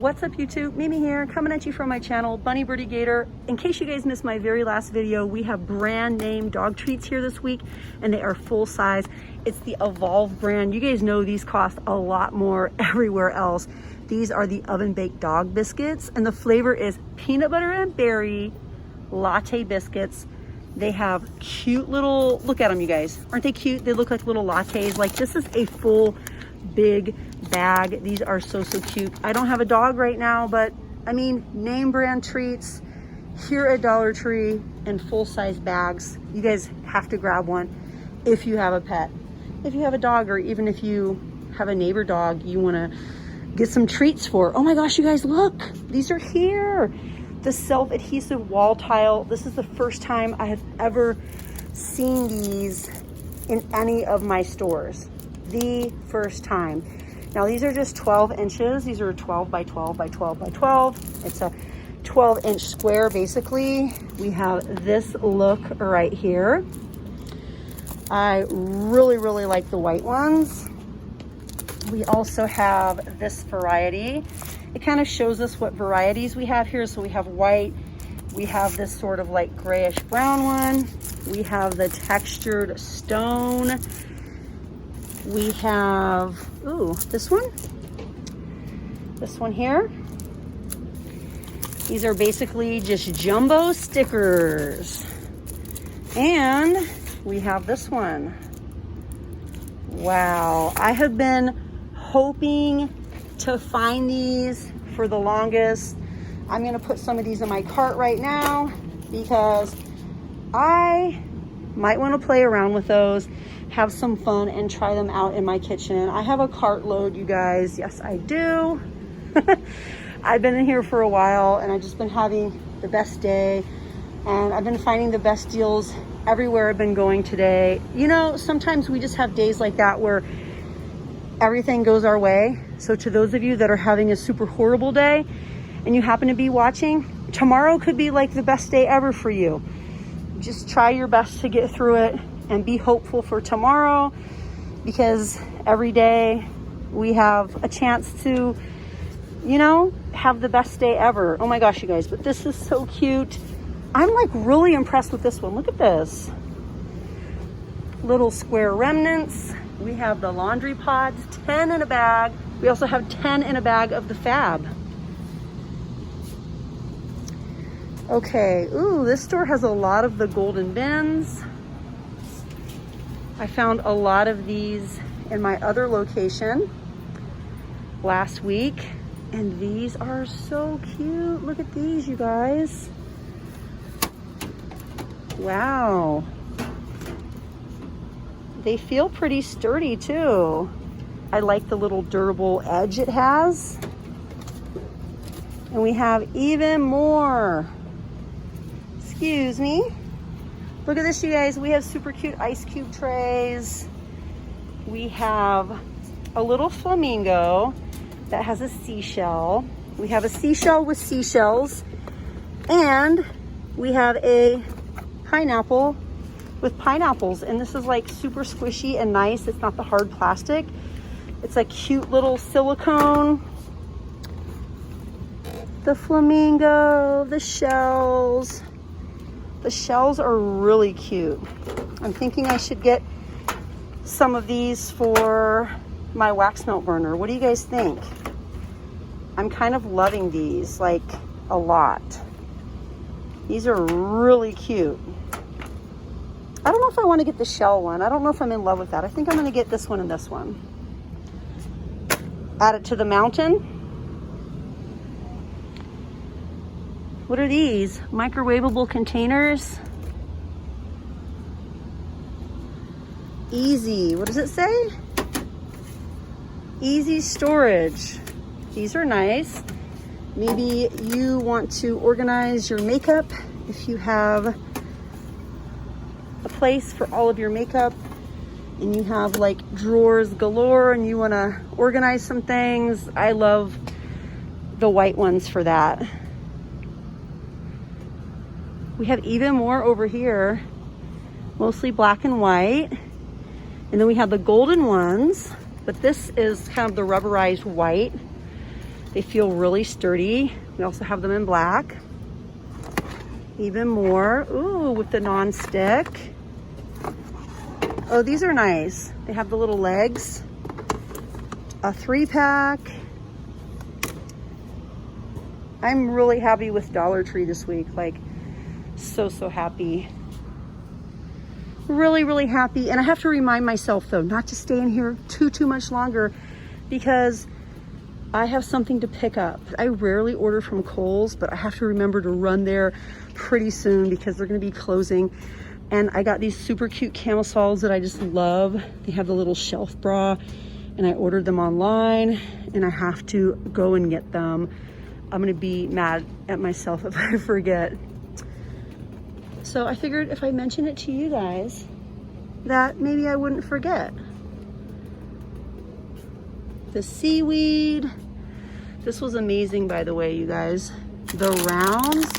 What's up YouTube? Mimi here, coming at you from my channel, Bunny Birdy Gator. In case you guys missed my very last video, we have brand name dog treats here this week and they are full size. It's the Evolve brand. You guys know these cost a lot more everywhere else. These are the oven baked dog biscuits and the flavor is peanut butter and berry latte biscuits. They have cute little, look at them you guys. Aren't they cute? They look like little lattes. Like this is a full big bag. These are so cute. I don't have a dog right now, but I mean, name brand treats here at Dollar Tree in full-size bags. You guys have to grab one if you have a pet. If you have a dog, or even if you have a neighbor dog you want to get some treats for. Oh my gosh, you guys, look, these are here. The self-adhesive wall tile. This is the first time I have ever seen these in any of my stores. The first time. Now these are just 12 inches. These are 12 by 12 by 12 by 12. It's a 12-inch square basically. We have this look right here. I really like the white ones. We also have this variety. It kind of shows us what varieties we have here. So we have white, we have this sort of like grayish brown one, we have the textured stone, we have, ooh, this one here. These are basically just jumbo stickers. And we have this one. Wow, I have been hoping to find these for the longest. I'm gonna put some of these in my cart right now because I might want to play around with those, have some fun and try them out in my kitchen. I have a cart load, you guys. Yes, I do. I've been in here for a while and I've just been having the best day and I've been finding the best deals everywhere I've been going today. You know, sometimes we just have days like that where everything goes our way. So to those of you that are having a super horrible day and you happen to be watching, tomorrow could be like the best day ever for you. Just try your best to get through it and be hopeful for tomorrow, because every day we have a chance to, you know, have the best day ever. Oh my gosh, you guys, but this is so cute. I'm like really impressed with this one. Look at this. Little square remnants. We have the laundry pods, 10 in a bag. We also have 10 in a bag of the Fab. Okay, ooh, this store has a lot of the golden bins. I found a lot of these in my other location last week, and these are so cute. Look at these, you guys. Wow. They feel pretty sturdy too. I like the little durable edge it has. And we have even more. Excuse me. Look at this, you guys. We have super cute ice cube trays. We have a little flamingo that has a seashell. We have a seashell with seashells. And we have a pineapple with pineapples. And this is like super squishy and nice. It's not the hard plastic. It's a cute little silicone. The flamingo, the shells. The shells are really cute. I'm thinking I should get some of these for my wax melt burner. What do you guys think? I'm kind of loving these, like, a lot. These are really cute. I don't know if I want to get the shell one. I don't know if I'm in love with that. I think I'm going to get this one and this one. Add it to the mountain. What are these? Microwavable containers. Easy. What does it say? Easy storage. These are nice. Maybe you want to organize your makeup. If you have a place for all of your makeup and you have like drawers galore and you want to organize some things, I love the white ones for that. We have even more over here, mostly black and white. And then we have the golden ones, but this is kind of the rubberized white. They feel really sturdy. We also have them in black. Even more. Ooh, with the non-stick. Oh, these are nice. They have the little legs. A 3-pack. I'm really happy with Dollar Tree this week. Like, so happy. Really, really happy. And I have to remind myself though, not to stay in here too much longer, because I have something to pick up. I rarely order from Kohl's, but I have to remember to run there pretty soon because they're gonna be closing. And I got these super cute camisoles that I just love. They have the little shelf bra, and I ordered them online, and I have to go and get them. I'm gonna be mad at myself if I forget. So I figured if I mention it to you guys, that maybe I wouldn't forget. The seaweed. This was amazing, by the way, you guys. The rounds,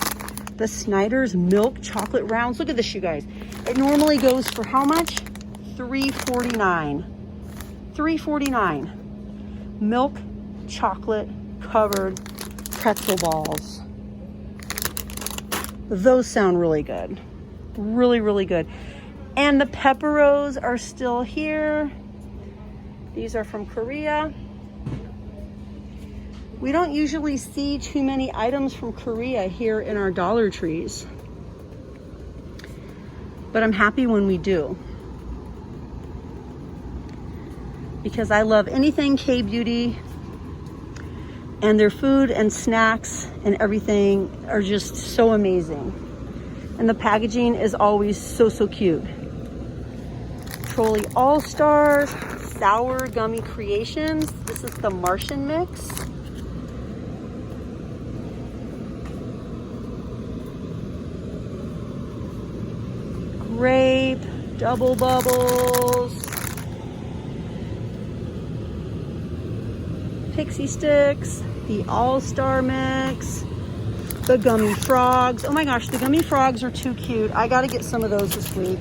the Snyder's milk chocolate rounds. Look at this, you guys. It normally goes for how much? $3.49. $3.49. Milk chocolate covered pretzel balls. Those sound really good. Really, really good. And the pepperos are still here. These are from Korea. We don't usually see too many items from Korea here in our Dollar Trees, but I'm happy when we do, because I love anything K-Beauty, and their food and snacks and everything are just so amazing. And the packaging is always so cute. Trolley All-Stars, Sour Gummy Creations. This is the Martian mix. Grape, double bubbles, Pixie Sticks, the All-Star Mix, the Gummy Frogs. Oh my gosh, the Gummy Frogs are too cute. I gotta get some of those this week.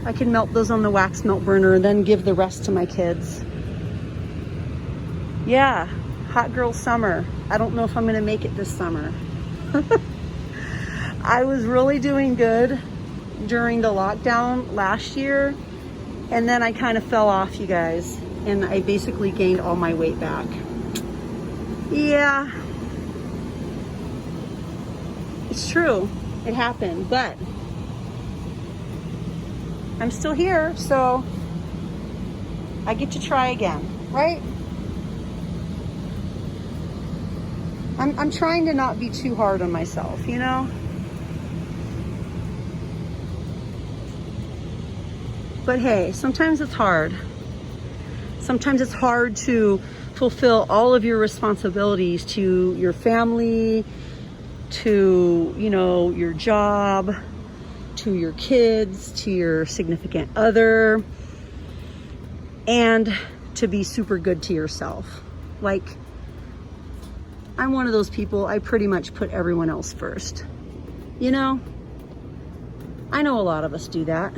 I can melt those on the wax melt burner and then give the rest to my kids. Yeah, hot girl summer. I don't know if I'm gonna make it this summer. I was really doing good during the lockdown last year, and then I kind of fell off, you guys, and I basically gained all my weight back. Yeah, it's true, it happened, but I'm still here, so I get to try again, right? I'm trying to not be too hard on myself, you know? But hey, sometimes it's hard. Sometimes it's hard to fulfill all of your responsibilities to your family, to, you know, your job, to your kids, to your significant other, and to be super good to yourself. Like, I'm one of those people, I pretty much put everyone else first. You know? I know a lot of us do that.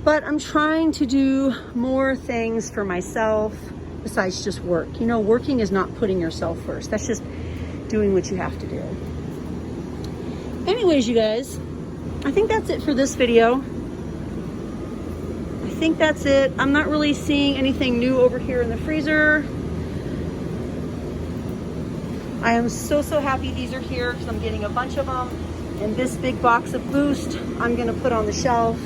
But I'm trying to do more things for myself besides just work. You know, working is not putting yourself first. That's just doing what you have to do. Anyways, you guys, I think that's it for this video. I think that's it. I'm not really seeing anything new over here in the freezer. I am so happy these are here because I'm getting a bunch of them. And this big box of Boost, I'm gonna put on the shelf,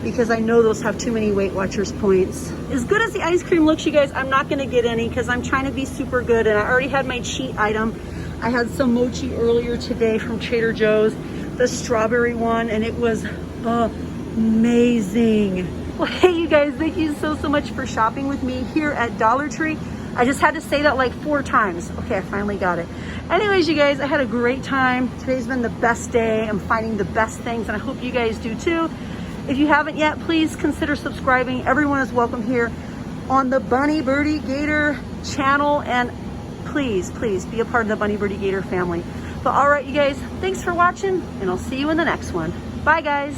because I know those have too many Weight Watchers points. As good as the ice cream looks, you guys, I'm not gonna get any because I'm trying to be super good, and I already had my cheat item. I had some mochi earlier today from Trader Joe's, the strawberry one, and it was amazing. Well, hey you guys, thank you so much for shopping with me here at Dollar Tree. I just had to say that like 4 times. Okay, I finally got it. Anyways, you guys, I had a great time. Today's been the best day. I'm finding the best things, and I hope you guys do too. If you haven't yet, please consider subscribing. Everyone is welcome here on the Bunny Birdy Gator channel, and please be a part of the Bunny Birdy Gator family. But all right, you guys, thanks for watching, and I'll see you in the next one. Bye, guys.